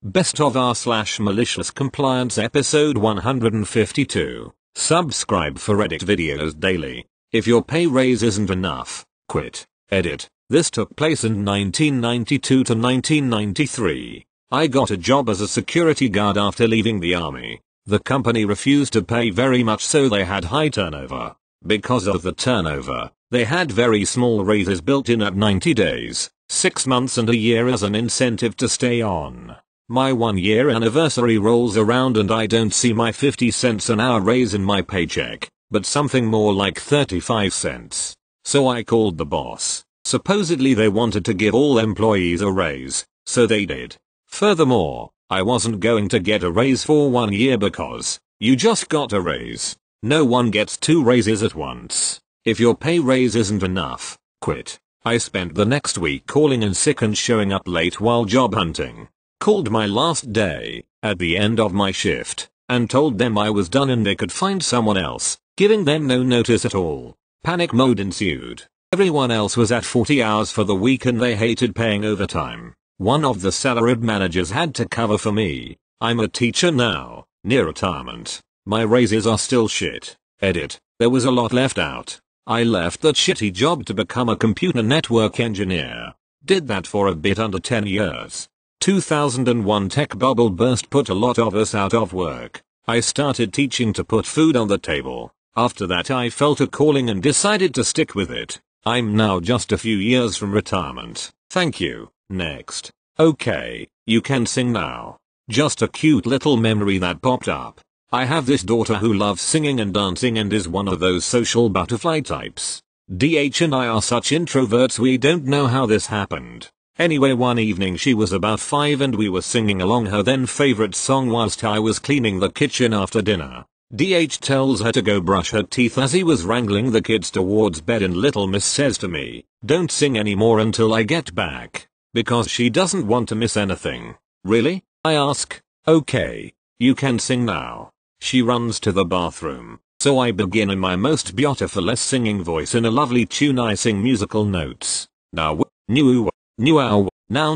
Best of R / malicious compliance episode 152. Subscribe for edit videos daily. If your pay raise isn't enough, quit. Edit. This took place in 1992 to 1993. I got a job as a security guard after leaving the army. The company refused to pay very much, so they had high turnover. Because of the turnover, they had very small raises built in at 90 days, 6 months and a year as an incentive to stay on. My 1-year anniversary rolls around and I don't see my 50 cents an hour raise in my paycheck, but something more like 35 cents. So I called the boss. Supposedly they wanted to give all employees a raise, so they did. Furthermore, I wasn't going to get a raise for 1 year because you just got a raise. No one gets 2 raises at once. If your pay raise isn't enough, quit. I spent the next week calling in sick and showing up late while job hunting. Called my last day, at the end of my shift, and told them I was done and they could find someone else, giving them no notice at all. Panic mode ensued. Everyone else was at 40 hours for the week and they hated paying overtime. One of the salaried managers had to cover for me. I'm a teacher now, near retirement. My raises are still shit. Edit. There was a lot left out. I left that shitty job to become a computer network engineer. Did that for a bit under 10 years. 2001 tech bubble burst put a lot of us out of work. I started teaching to put food on the table. After that I felt a calling and decided to stick with it. I'm now just a few years from retirement. Thank you. Next. Okay, you can sing now. Just a cute little memory that popped up. I have this daughter who loves singing and dancing and is one of those social butterfly types. DH and I are such introverts we don't know how this happened. Anyway, one evening she was about 5 and we were singing along her then favorite song whilst I was cleaning the kitchen after dinner. DH tells her to go brush her teeth as he was wrangling the kids towards bed and little miss says to me, "Don't sing anymore until I get back." Because she doesn't want to miss anything. Really? I ask. Okay, you can sing now. She runs to the bathroom, so I begin in my most beautiful singing voice in a lovely tune. I sing musical notes. Now new now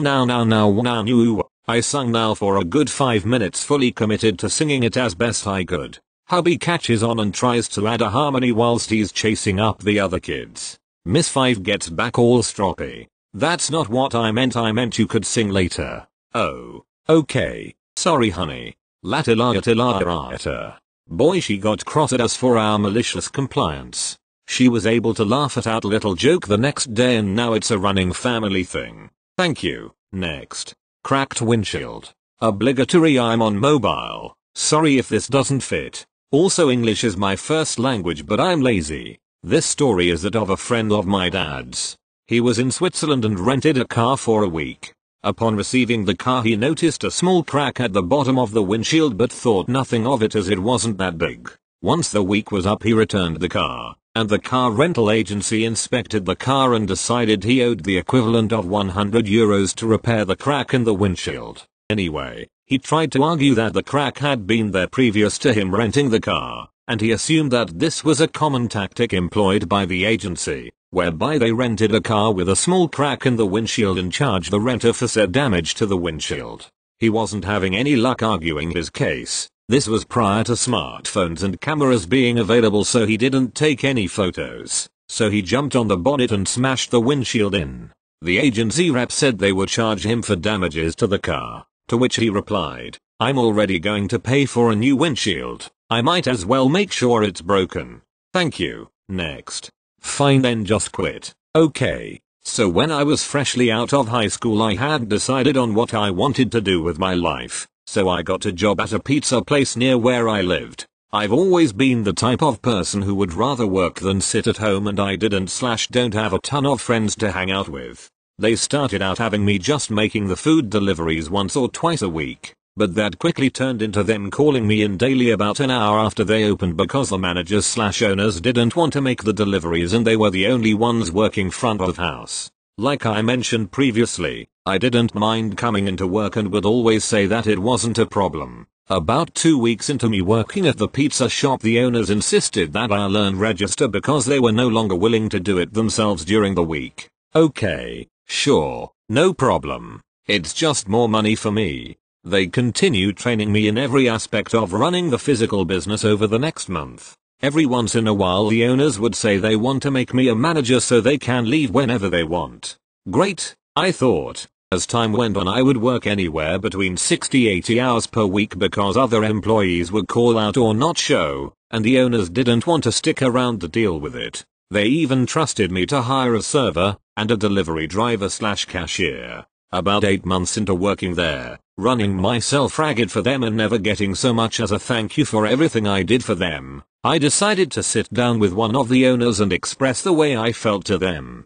new. I sung now for a good 5 minutes fully committed to singing it as best I could. Hubby catches on and tries to add a harmony whilst he's chasing up the other kids. Miss 5 gets back all stroppy. That's not what I meant you could sing later. Oh, okay, sorry honey. Later. Boy, she got cross at us for our malicious compliance. She was able to laugh at our little joke the next day and now it's a running family thing. Thank you. Next. Cracked windshield. Obligatory. I'm on mobile. Sorry if this doesn't fit. Also, English is my first language but I'm lazy. This story is that of a friend of my dad's. He was in Switzerland and rented a car for a week. Upon receiving the car he noticed a small crack at the bottom of the windshield but thought nothing of it as it wasn't that big. Once the week was up he returned the car, and the car rental agency inspected the car and decided he owed the equivalent of €100 to repair the crack in the windshield. Anyway, he tried to argue that the crack had been there previous to him renting the car, and he assumed that this was a common tactic employed by the agency, whereby they rented a car with a small crack in the windshield and charged the renter for said damage to the windshield. He wasn't having any luck arguing his case. This was prior to smartphones and cameras being available, so he didn't take any photos. So he jumped on the bonnet and smashed the windshield in. The agency rep said they would charge him for damages to the car, to which he replied, "I'm already going to pay for a new windshield. I might as well make sure it's broken. Thank you." Next. Fine, then just quit. Okay, so when I was freshly out of high school I had decided on what I wanted to do with my life, so I got a job at a pizza place near where I lived. I've always been the type of person who would rather work than sit at home and I don't have a ton of friends to hang out with. They started out having me just making the food deliveries once or twice a week. But that quickly turned into them calling me in daily about an hour after they opened because the managers/owners didn't want to make the deliveries and they were the only ones working front of house. Like I mentioned previously, I didn't mind coming into work and would always say that it wasn't a problem. About 2 weeks into me working at the pizza shop, the owners insisted that I learn register because they were no longer willing to do it themselves during the week. Okay, sure, no problem. It's just more money for me. They continued training me in every aspect of running the physical business over the next month. Every once in a while the owners would say they want to make me a manager so they can leave whenever they want. Great, I thought. As time went on I would work anywhere between 60-80 hours per week because other employees would call out or not show, and the owners didn't want to stick around to deal with it. They even trusted me to hire a server and a delivery driver/cashier. About 8 months into working there, running myself ragged for them and never getting so much as a thank you for everything I did for them, I decided to sit down with one of the owners and express the way I felt to them.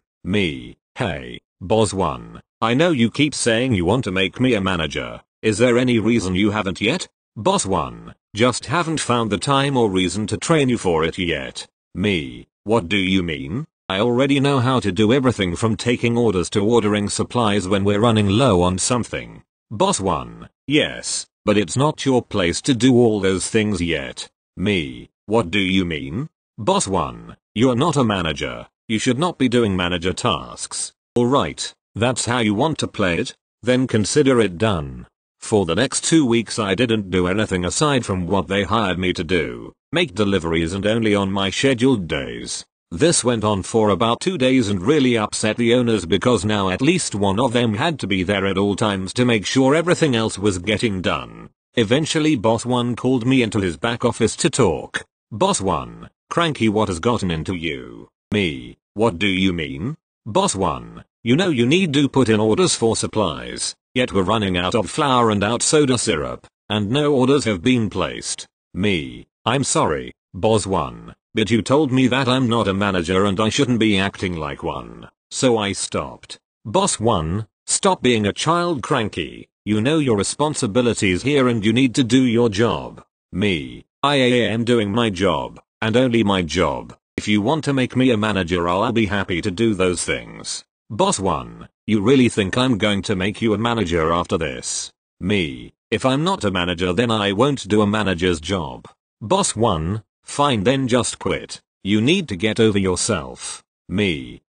Hey, Boss 1, I know you keep saying you want to make me a manager. Is there any reason you haven't yet? Boss 1, just haven't found the time or reason to train you for it yet. What do you mean? I already know how to do everything from taking orders to ordering supplies when we're running low on something. Boss 1, yes, but it's not your place to do all those things yet. What do you mean? Boss 1, you're not a manager. You should not be doing manager tasks. Alright, that's how you want to play it? Then consider it done. For the next 2 weeks I didn't do anything aside from what they hired me to do, make deliveries and only on my scheduled days. This went on for about 2 days and really upset the owners because now at least one of them had to be there at all times to make sure everything else was getting done. Eventually Boss 1 called me into his back office to talk. Boss 1, Cranky, what has gotten into you? What do you mean? Boss 1, you know you need to put in orders for supplies, yet we're running out of flour and out soda syrup, and no orders have been placed. I'm sorry, Boss 1, but you told me that I'm not a manager and I shouldn't be acting like one, so I stopped. Boss 1, stop being a child, Cranky. You know your responsibilities here and you need to do your job. I am doing my job, and only my job. If you want to make me a manager I'll be happy to do those things. Boss 1, you really think I'm going to make you a manager after this? If I'm not a manager then I won't do a manager's job. Boss 1, fine then just quit. You need to get over yourself.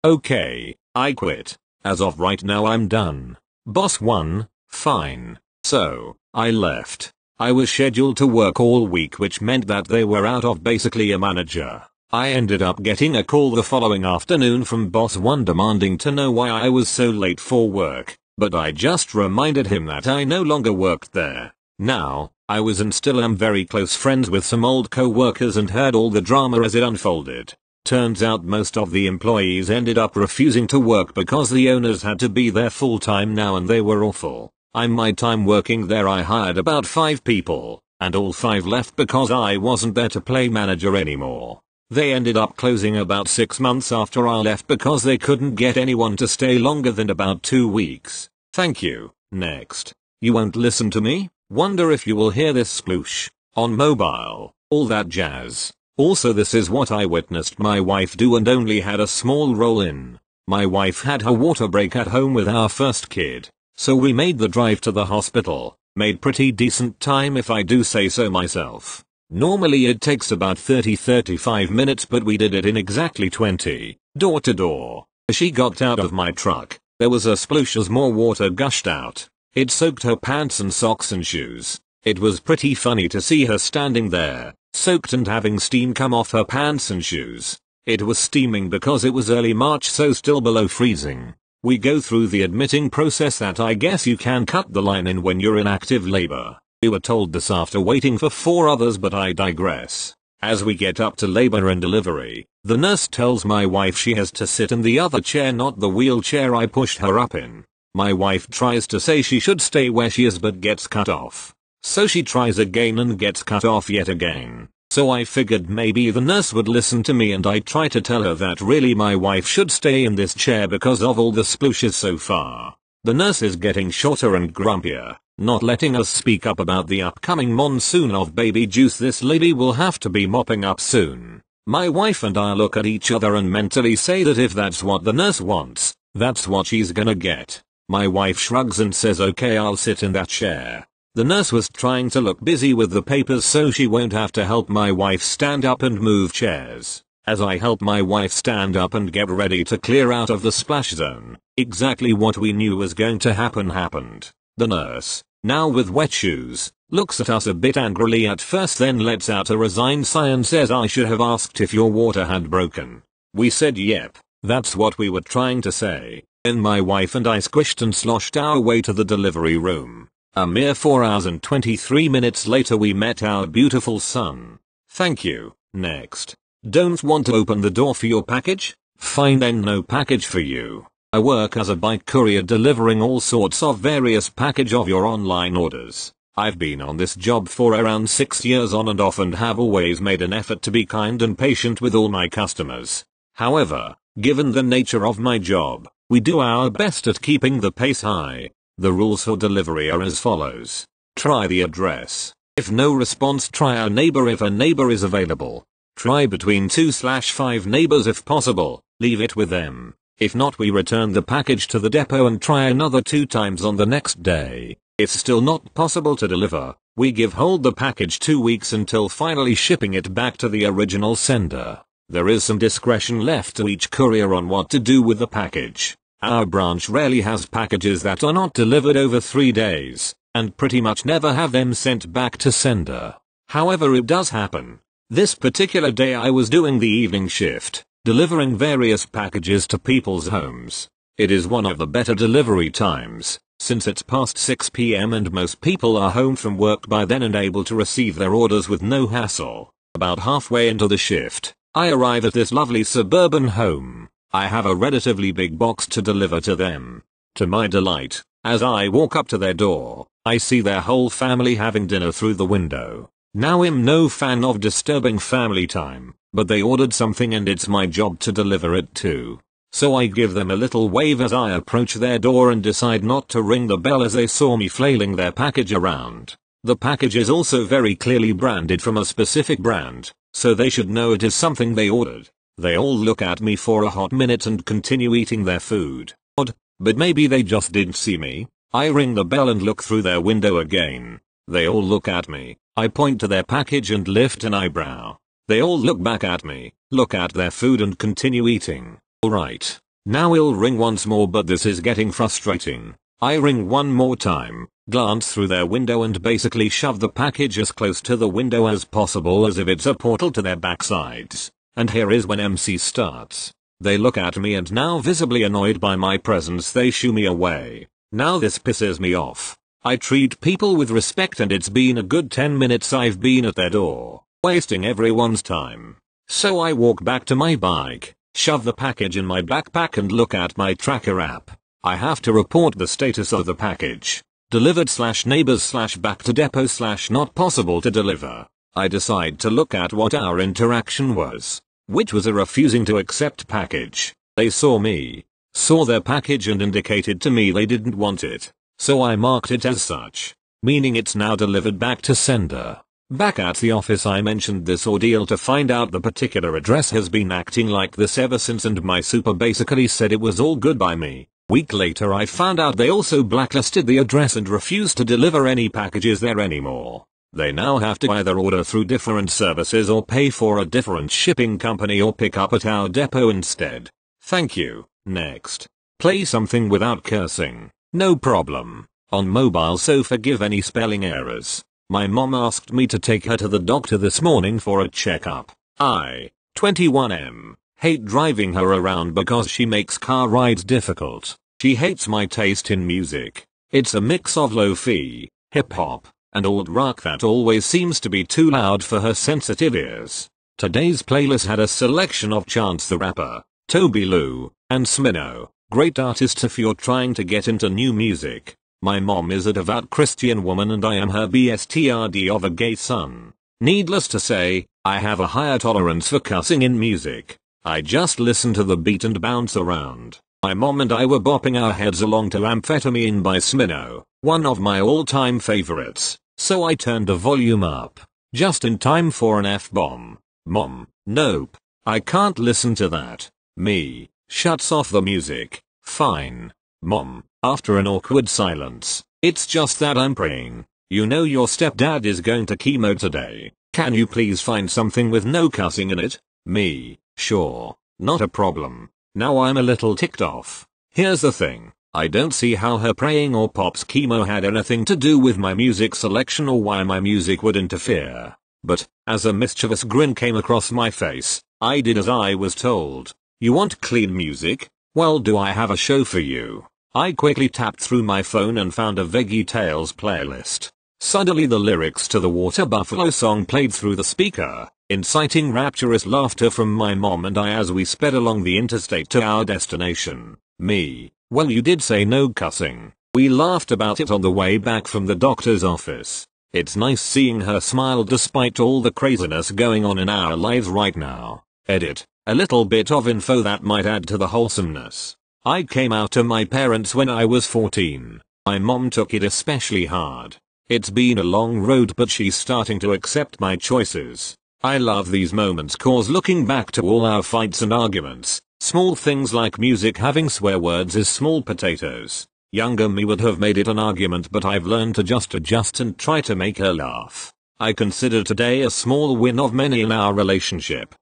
Okay, I quit. As of right now I'm done. Boss 1, fine. So, I left. I was scheduled to work all week which meant that they were out of basically a manager. I ended up getting a call the following afternoon from Boss 1 demanding to know why I was so late for work, but I just reminded him that I no longer worked there. Now, I was and still am very close friends with some old co-workers and heard all the drama as it unfolded. Turns out most of the employees ended up refusing to work because the owners had to be there full time now and they were awful. In my time working there I hired about 5 people, and all 5 left because I wasn't there to play manager anymore. They ended up closing about 6 months after I left because they couldn't get anyone to stay longer than about 2 weeks. Thank you. Next. You won't listen to me? Wonder if you will hear this sploosh. On mobile. All that jazz. Also this is what I witnessed my wife do and only had a small role in. My wife had her water break at home with our first kid. So we made the drive to the hospital. Made pretty decent time if I do say so myself. Normally it takes about 30-35 minutes but we did it in exactly 20, door to door. As she got out of my truck, there was a sploosh as more water gushed out. It soaked her pants and socks and shoes. It was pretty funny to see her standing there, soaked and having steam come off her pants and shoes. It was steaming because it was early March so still below freezing. We go through the admitting process that I guess you can cut the line in when you're in active labor. We were told this after waiting for 4 others but I digress. As we get up to labor and delivery, the nurse tells my wife she has to sit in the other chair not the wheelchair I pushed her up in. My wife tries to say she should stay where she is but gets cut off. So she tries again and gets cut off yet again. So I figured maybe the nurse would listen to me and I try to tell her that really my wife should stay in this chair because of all the splooshes so far. The nurse is getting shorter and grumpier, not letting us speak up about the upcoming monsoon of baby juice this lady will have to be mopping up soon. My wife and I look at each other and mentally say that if that's what the nurse wants, that's what she's gonna get. My wife shrugs and says okay I'll sit in that chair. The nurse was trying to look busy with the papers so she won't have to help my wife stand up and move chairs. As I help my wife stand up and get ready to clear out of the splash zone, exactly what we knew was going to happen happened. The nurse, now with wet shoes, looks at us a bit angrily at first, then lets out a resigned sigh and says, I should have asked if your water had broken. We said yep, that's what we were trying to say. Then my wife and I squished and sloshed our way to the delivery room. A mere 4 hours and 23 minutes later we met our beautiful son. Thank you. Next. Don't want to open the door for your package? Fine then, no package for you. I work as a bike courier delivering all sorts of various package of your online orders. I've been on this job for around 6 years on and off and have always made an effort to be kind and patient with all my customers. However, given the nature of my job, we do our best at keeping the pace high. The rules for delivery are as follows. Try the address. If no response, try our neighbor. If a neighbor is available, try between 2/5 neighbors if possible. Leave it with them. If not, we return the package to the depot and try another 2 times on the next day. If still not possible to deliver, we hold the package 2 weeks until finally shipping it back to the original sender. There is some discretion left to each courier on what to do with the package. Our branch rarely has packages that are not delivered over 3 days, and pretty much never have them sent back to sender. However, it does happen. This particular day I was doing the evening shift, delivering various packages to people's homes. It is one of the better delivery times, since it's past 6 p.m. and most people are home from work by then and able to receive their orders with no hassle. About halfway into the shift, I arrive at this lovely suburban home. I have a relatively big box to deliver to them. To my delight, as I walk up to their door, I see their whole family having dinner through the window. Now I'm no fan of disturbing family time, but they ordered something and it's my job to deliver it too. So I give them a little wave as I approach their door and decide not to ring the bell as they saw me flailing their package around. The package is also very clearly branded from a specific brand, so they should know it is something they ordered. They all look at me for a hot minute and continue eating their food. Odd, but maybe they just didn't see me. I ring the bell and look through their window again. They all look at me. I point to their package and lift an eyebrow. They all look back at me, look at their food and continue eating. Alright. Now I'll ring once more, but this is getting frustrating. I ring one more time, glance through their window and basically shove the package as close to the window as possible as if it's a portal to their backsides. And here is when MC starts. They look at me and now visibly annoyed by my presence they shoo me away. Now this pisses me off. I treat people with respect and it's been a good 10 minutes I've been at their door, wasting everyone's time. So I walk back to my bike, shove the package in my backpack and look at my tracker app. I have to report the status of the package. Delivered /neighbors /back to depot /not possible to deliver. I decide to look at what our interaction was, which was a refusing to accept package. They saw me, saw their package and indicated to me they didn't want it. So I marked it as such, meaning it's now delivered back to sender. Back at the office I mentioned this ordeal to find out the particular address has been acting like this ever since and my super basically said it was all good by me. Week later I found out they also blacklisted the address and refused to deliver any packages there anymore. They now have to either order through different services or pay for a different shipping company or pick up at our depot instead. Thank you. Next. Play something without cursing. No problem. On mobile, so forgive any spelling errors. My mom asked me to take her to the doctor this morning for a checkup. I, 21M, hate driving her around because she makes car rides difficult. She hates my taste in music. It's a mix of lo-fi, hip-hop, and old rock that always seems to be too loud for her sensitive ears. Today's playlist had a selection of Chance the Rapper, Toby Lou, and Smino. Great artists if you're trying to get into new music. My mom is a devout Christian woman and I am her BSTRD of a gay son. Needless to say, I have a higher tolerance for cussing in music. I just listen to the beat and bounce around. My mom and I were bopping our heads along to Amphetamine by Smino, one of my all-time favorites, so I turned the volume up, just in time for an F-bomb. Mom, nope. I can't listen to that. Me. Shuts off the music. Fine. Mom, after an awkward silence, it's just that I'm praying. You know your stepdad is going to chemo today. Can you please find something with no cussing in it? Me, sure. Not a problem. Now I'm a little ticked off. Here's the thing. I don't see how her praying or Pop's chemo had anything to do with my music selection or why my music would interfere. But, as a mischievous grin came across my face, I did as I was told. You want clean music? Well, do I have a show for you. I quickly tapped through my phone and found a Veggie Tales playlist. Suddenly the lyrics to the Water Buffalo song played through the speaker, inciting rapturous laughter from my mom and I as we sped along the interstate to our destination. Me, well, you did say no cussing. We laughed about it on the way back from the doctor's office. It's nice seeing her smile despite all the craziness going on in our lives right now. Edit. A little bit of info that might add to the wholesomeness. I came out to my parents when I was 14. My mom took it especially hard. It's been a long road, but she's starting to accept my choices. I love these moments cause looking back to all our fights and arguments, small things like music having swear words is small potatoes. Younger me would have made it an argument, but I've learned to just adjust and try to make her laugh. I consider today a small win of many in our relationship.